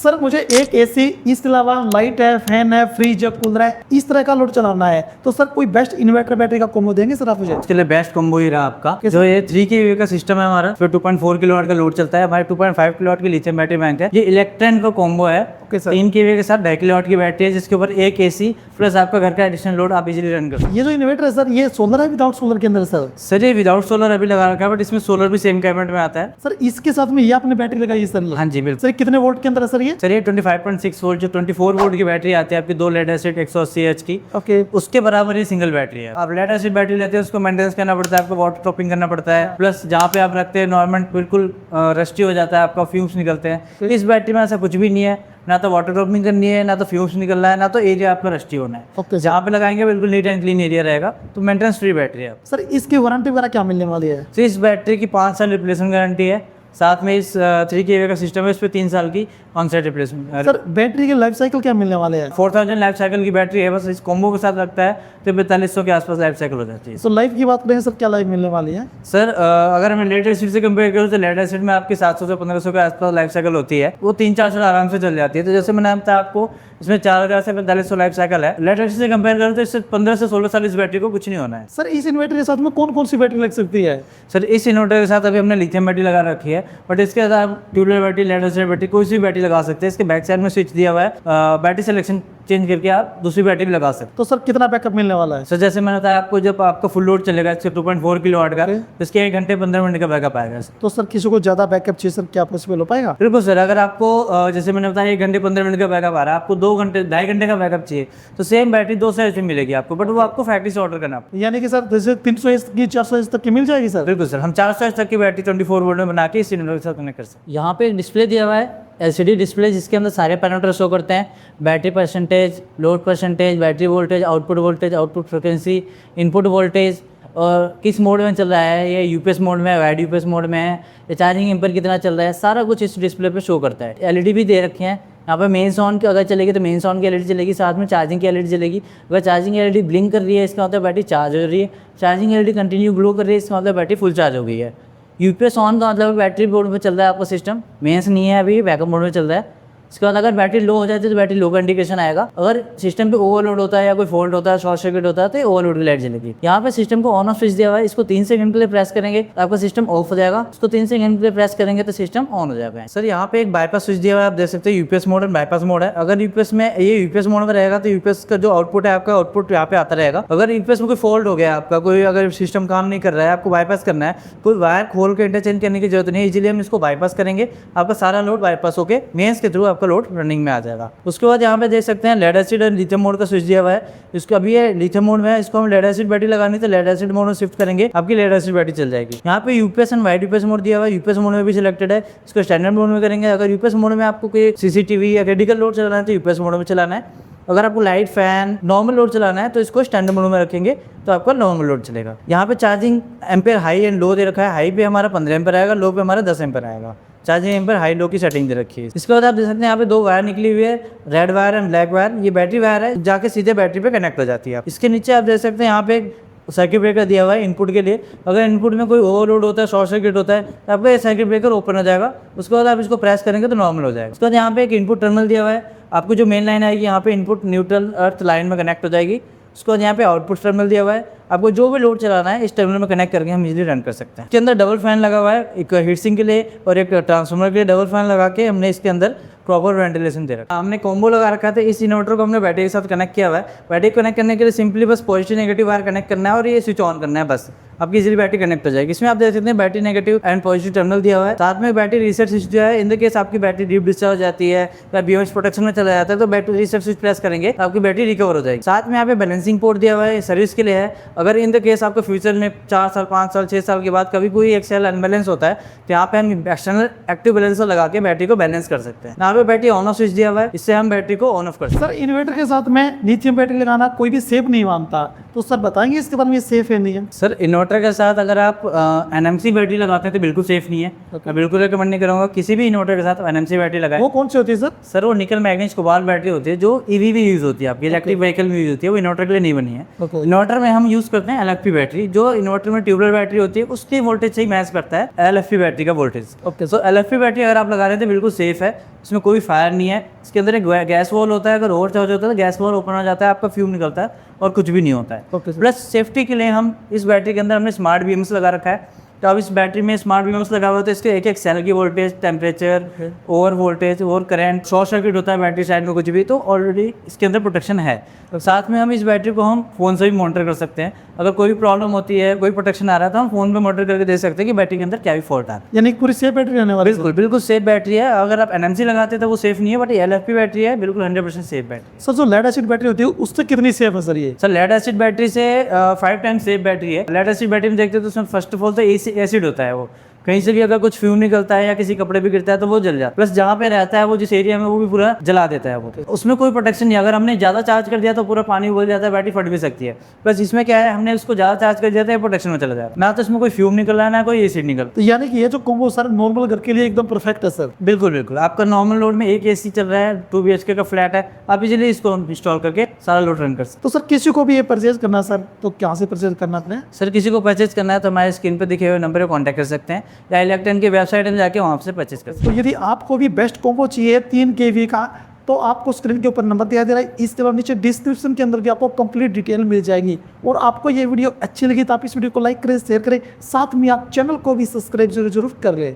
Sir मुझे एक AC, इसके अलावा लाइट है, फैन है, फ्रिज है, कूलर है, इस तरह का लोड चलाना है, तो सर कोई बेस्ट इन्वर्टर बैटरी का कॉम्बो देंगे सर आप मुझे? इसके लिए बेस्ट कॉम्बो ही रहा आपका जो ये 3 kVA का सिस्टम है हमारा, फिर 2.4 किलोवाट का लोड चलता है। हमारे 2.5 किलोवाट की लिथियम बैटरी बैंक है। ये इलेक्ट्रॉन का कॉम्बो है। Okay sir. 3 kVA के साथ 2.5 किलोवाट की बैटरी है, जिसके ऊपर एक एसी प्लस आपका घर का एडिशनल लोड आप इजीली रन कर सकते ये जो इन्वर्टर है सर, ये सोलर है विदाउट सोलर के अंदर सर? हैं। सर ये विदाउट सोलर अभी लगा रखा है, बट इसमें सोलर भी सेम कैबिनेट में आता है। सर इसके साथ में ये आपने बैटरी लगाई है सर? हाँ जी बिल्कुल। सर कितने वोल्ट के अंदर है सर ये? सर ये 25.6 वोल्ट जो 24 वोल्ट की बैटरी आती है आपकी, 2 लेड एसिड 180 एच की, ओके। उसके बराबर ही सिंगल बैटरी है। आप लेड एसिड बैटरी लेते हैं उसको मेंटेनेंस करना पड़ता है, आपको वाटर टॉपिंग करना पड़ता है, प्लस जहाँ पे आप रखते हैं नॉर्मल बिल्कुल रस्टी हो जाता है, आपका फ्यूम्स निकलते हैं। तो इस बैटरी में ऐसा कुछ भी नहीं है, ना तो वाटर टॉपिंग करनी है, ना तो फ्यूम्स निकलना है, ना तो एरिया आपका रस्टी होना है। ओके जहाँ पे लगाएंगे बिल्कुल नीट एंड क्लीन एरिया रहेगा। तो मेंटेनेंस फ्री बैटरी है। सर इसकी वारंटी वगैरह क्या मिलने वाली है? तो इस बैटरी की 5 साल रिप्लेसमेंट गारंटी है। साथ में इस 3 kVA का सिस्टम है, इस पर 3 साल की on side replacement. Sir battery के लाइफ साइकिल क्या मिलने वाले हैं? 4000 लाइफ साइकिल की बैटरी है। बस इस कॉम्बो के साथ रखता है तो 4500 के आसपास लाइफ साइकिल हो जाती है। तो लाइफ की बात करें सर, क्या लाइफ मिलने वाली है? सर अगर मैं लेड एसिड से कंपेयर करूँ तो लेड एसिड में आपकी 700 से 1500 के आसपास लाइफ साइकिल होती है, वो 3-4 साल आराम से चल जाती है। तो जैसे मैंने बताया आपको, इसमें 4000 से 4500 लाइफ साइकिल है। लेड एसिड से कंपेयर करूँ तो इससे 15 से 16 साल इस बैटरी को कुछ नहीं होना है। सर इस इन्वर्टर के साथ में कौन कौन सी बैटरी लग सकती है? सर इस इन्वर्टर के साथ अभी हमने लिथियम बैटरी लगा रखी है, बट इसके साथ आप tubular battery, lead acid battery, कोई सी बैटरी लगा सकते हैं। इसके बैक साइड में स्विच दिया हुआ है, बैटरी सिलेक्शन चेंज करके आप दूसरी बैटरी भी लगा सकते हैं। तो सर कितना बैकअप मिलने वाला है? सर जैसे मैंने बताया आपको, जब आपका फुल लोड चलेगा इसके 2.4 किलोवाट का, तो इसके 1 घंटे 15 मिनट का बैकअप आएगा। तो सर किसी को ज़्यादा बैकअप चाहिए सर, क्या पॉसिबल हो पाएगा? बिल्कुल सर। अगर आपको जैसे मैंने बताया 1 घंटे 15 मिनट का बैकअप आ रहा है, आपको 2 घंटे 2.5 घंटे का बैकअप चाहिए, तो सेम बैटरी 2 से ऐसे मिलेगी आपको, बट वो आपको फैक्ट्री से ऑर्डर करना पड़ेगा। यानी कि सर जैसे 300 एच की 400 एच तक की मिल जाएगी सर? बिल्कुल सर, हम 400 तक की बैटरी 24 वोल्ट में बना के इस इन्वर्टर के साथ कनेक्ट कर सकते हैं। यहाँ पे डिस्प्ले दिया हुआ है, LCD डिस्प्ले, जिसके अंदर सारे पैरामीटर शो करते हैं। Battery percentage, load percentage, battery voltage, output frequency, input voltage, और किस मोड में चल रहा है, ये यूपीएस मोड में है, वाइड यूपीएस मोड में है, ये चार्जिंग एम्पर कितना चल रहा है, सारा कुछ इस डिस्प्ले पे शो करता है। LED भी दे रखे हैं यहाँ पे। मेन ऑन की अगर चलेगी तो मेन ऑन की LED चलेगी, साथ में चार्जिंग की LED चलेगी। अगर चार्जिंग LED ब्लिंक कर रही है, इसका मतलब बैटरी चार्ज हो रही है। चार्जिंग LED कंटिन्यू ग्लो कर रही है, इसका मतलब बैटरी फुल चार्ज हो गई है। यूपीएस ऑन का मतलब बैटरी मोड में चल रहा है आपका सिस्टम, मेंस नहीं है अभी, बैकअप मोड में चल रहा है। इसके बाद अगर बैटरी लो हो जाती है तो बैटरी लो का इंडिकेशन आएगा। अगर सिस्टम पे ओवरलोड होता है या कोई फॉल्ट होता है, शॉर्ट सर्किट होता है, तो ओवरलोड की लाइट जलेगी। यहाँ पे सिस्टम को ऑन ऑफ स्विच दिया हुआ है, इसको 3 सेकंड के लिए प्रेस करेंगे तो आपका सिस्टम ऑफ हो जाएगा। इसको 3 सेकंड के लिए प्रेस करेंगे तो सिस्टम ऑन हो जाएगा। सर यहाँ पे एक बाईपास स्विच दिया हुआ है, आप देख सकते हैं यूपीएस मोड और बाईपास मोड है। अगर यूपीएस में ये यूपीएस मोड में रहेगा तो यूपीएस का जो आउटपुट है आपका, आउटपुट यहाँ पे आता रहेगा। अगर यूपीएस में कोई फॉल्ट हो गया आपका, कोई अगर सिस्टम काम नहीं कर रहा है, आपको बाईपास करना है, कोई वायर खोल के इंटरचेंज करने की जरूरत नहीं है। इजीली हम इसको बाईपास करेंगे, आपका सारा लोड बाईपास होकर मेंस के थ्रू आपका लोड रनिंग में आ जाएगा। उसके बाद यहाँ पे देख सकते हैं लेड एसिड और लिथियम मोड का स्विच दिया हुआ है। इसको अभी ये लिथियम मोड में है, इसको हम लेड एसिड बैटरी लगानी तो लेड एसिड मोड में शिफ्ट करेंगे, आपकी लेड एसिड बैटरी चल जाएगी। यहाँ पे UPS and wide UPS mode दिया हुआ है, यूपीएस मोड में भी सिलेक्टेड है। इसको स्टैंडर्ड मोड में करेंगे। अगर यूपीएस मोड में आपको कोई CCTV या क्रिटिकल लोड चलाना है तो यूपीएस मोड में चलाना है। अगर आपको लाइट, फैन, नॉर्मल लोड चलाना है तो इसको स्टैंडर्ड मोड में रखेंगे तो आपका नॉर्मल लोड चलेगा। यहाँ पे charging ampere high and low दे रखा है। हाई पे हमारा 15 एम्पेयर आएगा, लो पे हमारा 10 एम्पेयर आएगा। चार्जिंग एम्पेयर हाई लो की सेटिंग दे रखी है। इसके बाद आप देख सकते हैं यहाँ पे 2 वायर निकली हुई है, red wire and black wire. ये बैटरी वायर है, जाके सीधे बैटरी पे कनेक्ट हो जाती है। इसके नीचे आप देख सकते हैं यहाँ पे सर्किट ब्रेकर दिया हुआ है इनपुट के लिए। अगर इनपुट में कोई ओवरलोड होता है, शॉर्ट सर्किट होता है, तो आपका ये सर्किट ब्रेकर ओपन हो जाएगा। उसके बाद आप इसको प्रेस करेंगे तो नॉर्मल हो जाएगा। उसके बाद यहाँ पे एक इनपुट टर्मिनल दिया हुआ है। आपको जो मेन लाइन आएगी यहाँ पे इनपुट न्यूट्रल अर्थ लाइन में कनेक्ट हो जाएगी। उसके बाद यहाँ पे आउटपुट टर्मिनल दिया हुआ है। आपको जो भी लोड चलाना है इस टर्मिनल में कनेक्ट करके हम इजीली रन कर सकते हैं। इसके अंदर डबल फैन लगा हुआ है, एक हीट सिंक के लिए और एक ट्रांसफार्मर के लिए डबल फैन लगा के हमने इसके अंदर प्रॉपर वेंटिलेशन दे रखा है। हमने कॉम्बो लगा रखा था। इस इन्वर्टर को हमने बैटरी के साथ कनेक्ट किया हुआ है। बैटरी कनेक्ट करने के लिए सिंपली बस पॉजिटिव नेगेटिव वायर कनेक्ट करना है और ये स्विच ऑन करना है, बस आपकी इजीली बैटरी कनेक्ट हो जाएगी। इसमें आप देख सकते हैं battery negative and positive terminal दिया हुआ है। साथ में बैटरी रीसेट स्विच जो है, इन द केस आपकी बैटरी डीप डिस्चार्ज हो जाती है या BOH प्रोटेक्शन में चला जाता है तो बैटरी रीसेट स्विच प्रेस करेंगे तो आपकी बैटरी रिकवर हो जाएगी। साथ में यहाँ पे बैलेंसिंग पोर्ट दिया हुआ है, सर्विस के लिए है। अगर इन द केस आपको फ्यूचर में 4 साल, 5 साल, 6 साल के बाद कभी कोई एक सेल अनबैलेंस होता है तो यहाँ पे हम एक्सटर्नल एक्टिव बैलेंसर लगा के बैटरी को बैलेंस कर सकते हैं। यहाँ पे बैटरी ऑन ऑफ स्विच दिया हुआ है, इससे हम बैटरी को ऑन ऑफ कर सकते हैं। सर इन्वर्टर के साथ में लिथियम बैटरी लगाना कोई भी सेफ नहीं मानता, तो सर बताएंगे इसके बारे में, सेफ है नहीं है? सर इन्वर्टर के साथ अगर आप NMC बैटरी लगाते हैं तो बिल्कुल सेफ नहीं है। मैं बिल्कुल रिकमेंड नहीं करूँगा किसी भी इन्वर्टर के साथ NMC बैटरी लगाएं। वो कौन सी होती है सर? सर वो निकल मैग्नीज कोबाल्ट बैटरी होती है जो EV भी यूज़ होती है, आपकी इलेक्ट्रिक व्हीकल में यूज़ होती है, वो इन्वर्टर के लिए नहीं बनी है। इन्वर्टर में हम यूज़ करते हैं LFP बैटरी, जो इन्वर्टर में ट्यूबुलर बैटरी होती है उसकी वोल्टेज से ही मैच करता है LFP बैटरी का voltage. Okay so LFP battery अगर आप लगा रहे थे बिल्कुल सेफ है, इसमें कोई फायर नहीं है। इसके अंदर एक गैस वॉल होता है, अगर ओवर चार्ज होता है तो गैस वॉल ओपन हो जाता है, आपका फ्यूम निकलता है और कुछ भी नहीं होता है। Okay sir. प्लस सेफ्टी के लिए हम इस बैटरी के अंदर हमने स्मार्ट BMS लगा रखा है। तो अब इस बैटरी में स्मार्ट BMS लगा हुआ है तो इसके एक एक सेल की voltage, temperature, over voltage, over current, short circuit होता है बैटरी साइड में कुछ भी, तो ऑलरेडी इसके अंदर प्रोटेक्शन है। साथ में हम इस बैटरी को हम फ़ोन से भी मॉनिटर कर सकते हैं। अगर कोई भी प्रॉब्लम होती है, कोई प्रोटेक्शन आ रहा है तो हम फ़ोन पे मॉनिटर करके देख सकते हैं कि बैटरी के अंदर क्या भी फॉल्ट आ रहा है। यानी पूरी सेफ बैटरी रहने वाली है। बिल्कुल बिल्कुल सेफ बैटरी है। अगर आप NMC लगाते हैं तो वो सेफ नहीं है, बट ये LFP बैटरी है, बिल्कुल 100% सेफ बैटरी। सर जो लेड एसिड बैटरी होती है उससे कितनी सेफ है सर ये? सर लेड एसिड बैटरी से 5 टाइम सेफ बैटरी है। लेड एसिड बैटरी में देखते हैं तो उसमें फर्स्ट ऑफ ऑल तो एसिड होता है, वो कहीं से भी अगर कुछ फ्यूम निकलता है या किसी कपड़े पे गिरता है तो वो जल जाता है। प्लस जहाँ पे रहता है वो जिस एरिया में, वो भी पूरा जला देता है वो। उसमें कोई प्रोटेक्शन नहीं है। अगर हमने ज़्यादा चार्ज कर दिया तो पूरा पानी उबल जाता है, बैटरी फट भी सकती है। प्लस इसमें क्या है, हमने उसको ज़्यादा चार्ज कर दिया तो प्रोटेक्शन में चला जाएगा, ना तो इसमें कोई फ्यूम निकल रहा है ना कोई एसिड निकल। तो यानी कि ये जो कॉम्बो सर नॉर्मल घर के लिए एकदम परफेक्ट है सर। बिल्कुल बिल्कुल। आपका नॉर्मल लोड में एक AC चल रहा है, 2 BHK का फ्लैट है, आप इजीली इसको इंस्टॉल करके सारा लोड रन कर सकते तो सर किसी को भी ये परचेज करना है सर तो कहाँ से परचेज करना अपने? हैं। सर किसी को परचेज करना है तो हमारे स्क्रीन पर दिखे हुए नंबर पर कॉन्टैक्ट कर सकते हैं, या इलेक्ट्रॉन की वेबसाइट में जाके वहाँ से परचेज कर सकते हैं। तो यदि आपको भी बेस्ट कॉम्बो चाहिए 3 kV का तो आपको स्क्रीन के ऊपर नंबर दिया दे रहा है, इसके बाद नीचे डिस्क्रिप्शन के अंदर भी आपको कंप्लीट डिटेल मिल जाएगी। और आपको ये वीडियो अच्छी लगी तो आप इस वीडियो को लाइक करें, शेयर करें, साथ में आप चैनल को भी सब्सक्राइब जरूर कर लें।